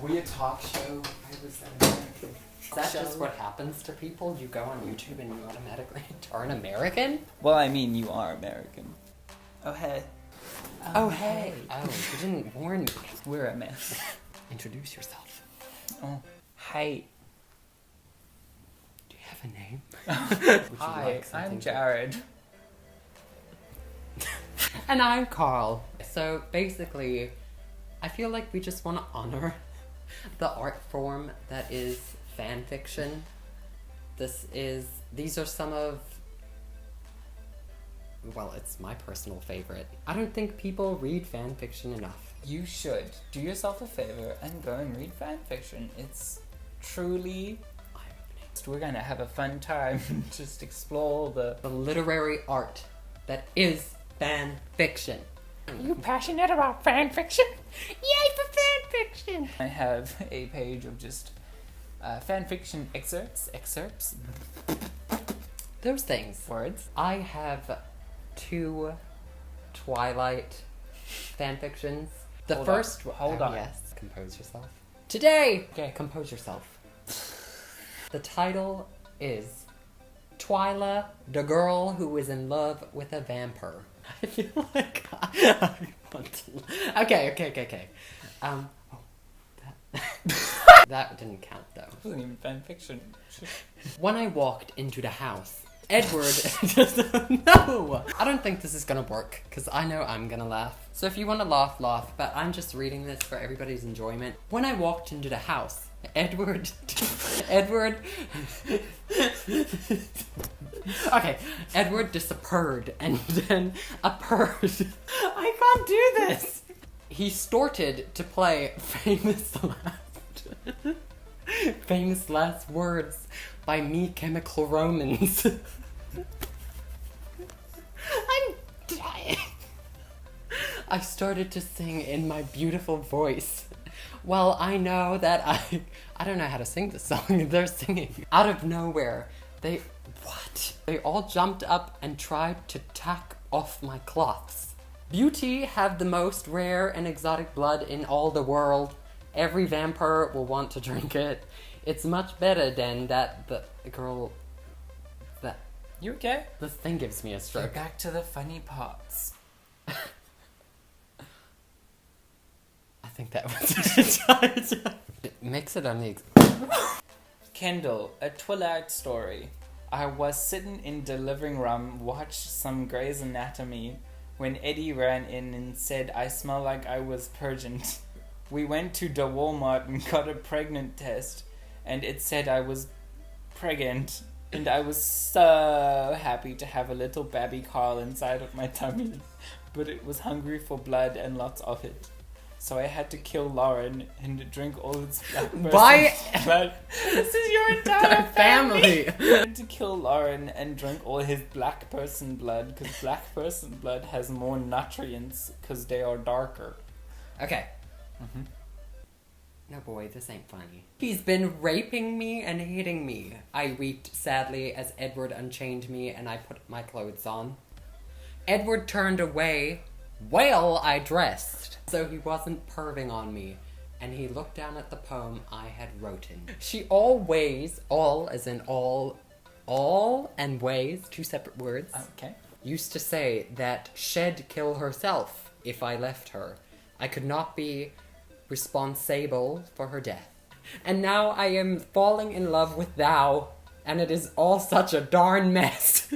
we a talk show? Is that just what happens to people? You go on YouTube and you automatically turn American? Well, I mean, you are American. Oh, hey. Oh, hey. Oh, you didn't warn me. We're a mess. Introduce yourself. Oh, hey. Do you have a name? Hi, I'm Jared. And I'm Carl. So basically, I feel like we just want to honor the art form that is fan fiction. These are some of, well, it's my personal favorite. I don't think people read fan fiction enough. You should. Do yourself a favor and go and read fan fiction. It's truly eye-opening. We're gonna have a fun time. Just explore the literary art that is fan fiction. Are you passionate about fan fiction? Yay for fan fiction! I have a page of just fan fiction excerpts. Those things. Words. I have 2 Twilight fan fictions. Hold on. Yes. Compose yourself. Today! Okay. Compose yourself. The title is Twyla, the girl who is in love with a vampire. I feel like I want to... Okay. That didn't count, though. It wasn't even fan fiction. When I walked into the house, Edward just... No! I don't think this is gonna work, because I know I'm gonna laugh. So if you want to laugh, laugh, but I'm just reading this for everybody's enjoyment. When I walked into the house, Edward... Okay, Edward disappeared, and then appeared. I can't do this! He started to play Famous Last Words by Me Chemical Romance. I'm dying. I started to sing in my beautiful voice. Well, I know that I don't know how to sing this song. They're singing. Out of nowhere, they all jumped up and tried to tack off my cloths. Beauty have the most rare and exotic blood in all the world. Every vampire will want to drink it. It's much better than the girl that... You okay? This thing gives me a stroke. Get back to the funny parts. I think that was it. Makes it on the... Kendall, a Twilight story. I was sitting in the living room, watched some Grey's Anatomy, when Eddie ran in and said I smell like I was pregnant. We went to the Walmart and got a pregnant test, and it said I was pregnant. And I was so happy to have a little baby Carl inside of my tummy, but it was hungry for blood and lots of it. So I had to kill Lauren and drink all its black person's blood. This is your entire family. I had to kill Lauren and drink all his black person blood, because black person blood has more nutrients because they are darker. Okay. No boy, this ain't funny. He's been raping me and hitting me. I wept sadly as Edward unchained me and I put my clothes on. Edward turned away while I dressed, so he wasn't perving on me, and he looked down at the poem I had written. She always, all as in all and ways, 2 separate words, Okay. used to say that she'd kill herself if I left her. I could not be responsible for her death. And now I am falling in love with thou, and it is all such a darn mess.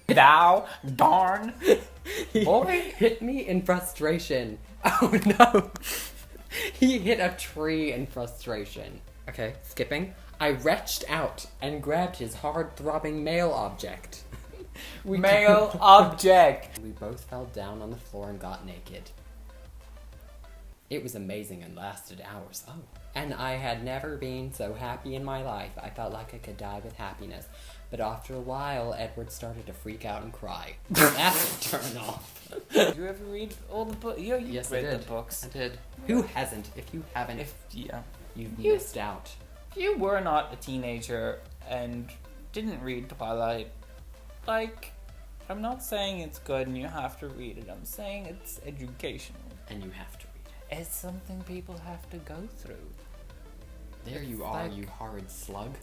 Thou darn He boy hit me in frustration. Oh no. He hit a tree in frustration. Okay, skipping. I reached out and grabbed his hard-throbbing male object. male object. We both fell down on the floor and got naked. It was amazing and lasted hours. Oh. And I had never been so happy in my life. I felt like I could die with happiness. But after a while, Edward started to freak out and cry. That's a turn off. Did you ever read all the books? Yes, read I did. the books. I did. Who hasn't? If you haven't, you've missed out. If you were not a teenager and didn't read Twilight, I'm not saying it's good and you have to read it. I'm saying it's educational. And you have to read it. It's something people have to go through. There you are, you horrid slug.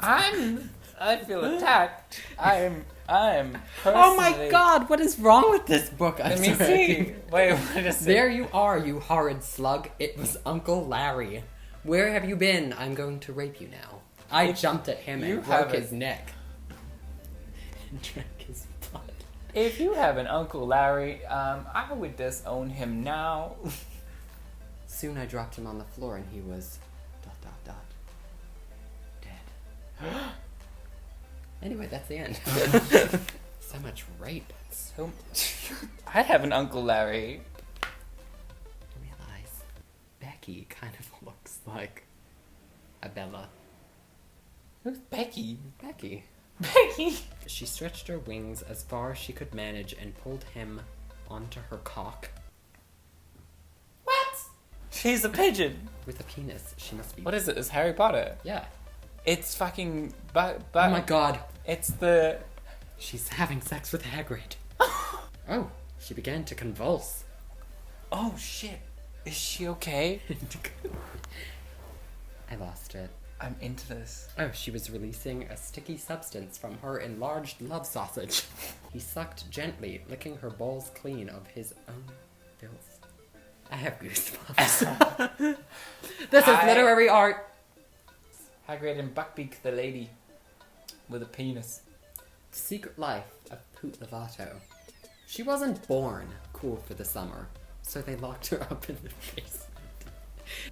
I feel attacked. I'm personally... Oh my god, what is wrong with this book? Let me see. Wait, what is it? There you are, you horrid slug. It was Uncle Larry. Where have you been? I'm going to rape you now. I jumped at him and broke his neck. And drank his blood. If you have an Uncle Larry, I would disown him now. Soon I dropped him on the floor and he was... ... dead. Anyway, that's the end. So much rape. So I have an Uncle Larry. I realize Becky kind of looks like a Bella. Who's Becky? Becky. Becky! She stretched her wings as far as she could manage and pulled him onto her cock. What? She's a pigeon. With a penis, she must be. What is it? It's Harry Potter. Yeah. It's fucking... Oh my god. It's the... She's having sex with Hagrid. Oh, she began to convulse. Oh shit. Is she okay? I lost it. I'm into this. Oh, she was releasing a sticky substance from her enlarged love sausage. He sucked gently, licking her balls clean of his own filth. I have goosebumps. This is literary art. Hagrid and Buckbeak the lady with a penis. The secret life of Poot Lovato. She wasn't born cool for the summer, so they locked her up in the basement.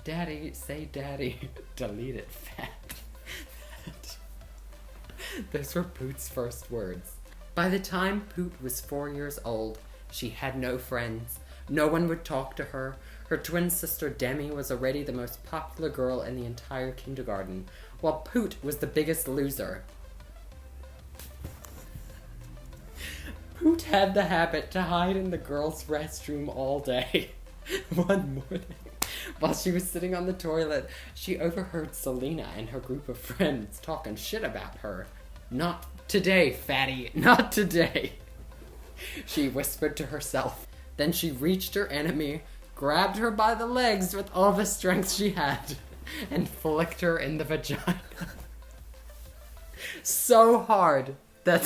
Daddy, say daddy. Delete it, fat. Those were Poot's first words. By the time Poot was 4 years old, she had no friends. No one would talk to her. Her twin sister Demi was already the most popular girl in the entire kindergarten, while Poot was the biggest loser. Poot had the habit to hide in the girls' restroom all day. One morning, while she was sitting on the toilet, she overheard Selena and her group of friends talking shit about her. Not today, fatty, not today, she whispered to herself. Then she reached her enemy, grabbed her by the legs with all the strength she had, and flicked her in the vagina. So hard that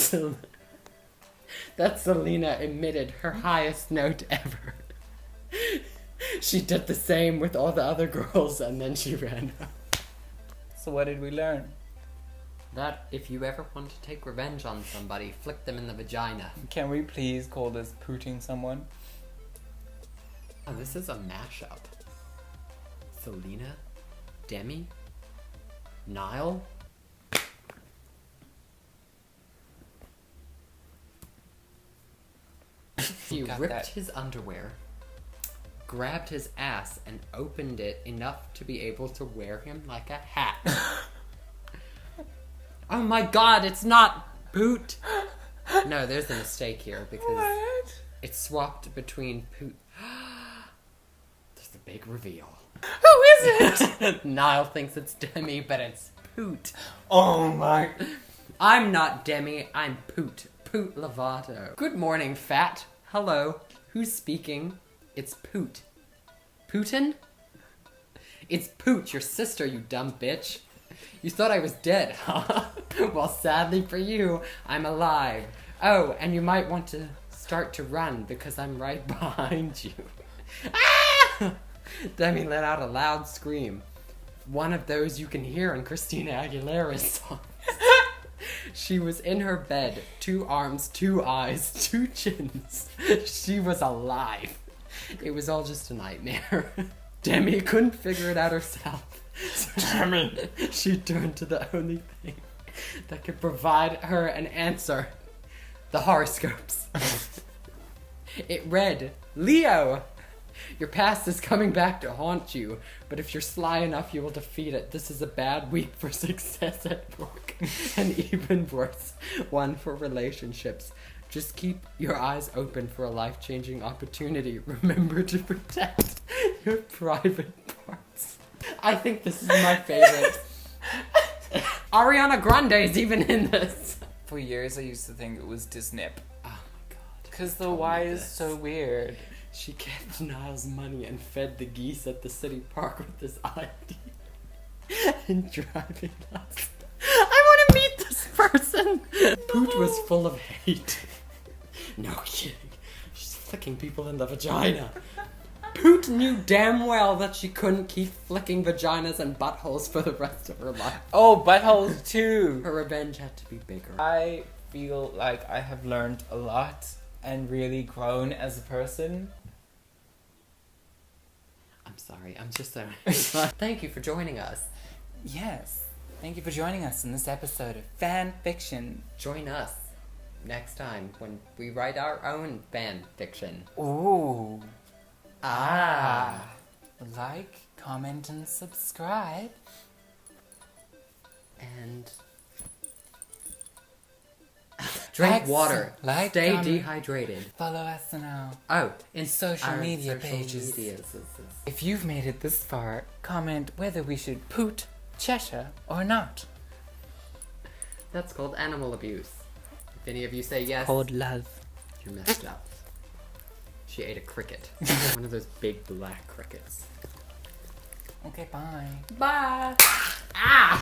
Selena emitted her highest note ever. She did the same with all the other girls, and then she ran up. So what did we learn? That if you ever want to take revenge on somebody, flick them in the vagina. Can we please call this pooting someone? Oh, this is a mashup. Selena? Demi? Niall? He ripped his underwear, grabbed his ass, and opened it enough to be able to wear him like a hat. Oh my god, it's not Poot! No, there's a mistake here because it's swapped between Poot. There's a big reveal. Who is it? Niall thinks it's Demi, but it's Poot. Oh my... I'm not Demi, I'm Poot. Poot Lovato. Good morning, fat. Hello. Who's speaking? It's Poot. Putin? It's Poot, your sister, you dumb bitch. You thought I was dead, huh? Well, sadly for you, I'm alive. Oh, and you might want to start to run because I'm right behind you. Ah! Demi let out a loud scream. One of those you can hear in Christina Aguilera's songs. She was in her bed, 2 arms, 2 eyes, 2 chins. She was alive. It was all just a nightmare. Demi couldn't figure it out herself. So Demi! She turned to the only thing that could provide her an answer. The horoscopes. It read, Leo! Your past is coming back to haunt you, but if you're sly enough, you will defeat it. This is a bad week for success at work, and even worse, one for relationships. Just keep your eyes open for a life-changing opportunity. Remember to protect your private parts. I think this is my favorite. Ariana Grande's even in this. For years I used to think it was Disney. Oh my god. Because the Y is so weird. She kept Niles money and fed the geese at the city park with this ID. And driving us. I want to meet this person. Poot was full of hate. No kidding. She's flicking people in the vagina. Poot knew damn well that she couldn't keep flicking vaginas and buttholes for the rest of her life. Oh, buttholes too. Her revenge had to be bigger. I feel like I have learned a lot and really grown as a person. I'm sorry, I'm just so... Thank you for joining us. Yes. Thank you for joining us in this episode of Fan Fiction. Join us next time when we write our own fan fiction. Ooh. Ah. Like, comment, and subscribe. And drink water. Stay dehydrated. Follow us on our In social media pages. Medias. If you've made it this far, comment whether we should poot Cheshire or not. That's called animal abuse. If any of you say yes, Called love. you're messed up. She ate a cricket. One of those big black crickets. Okay, bye. Bye. Ah!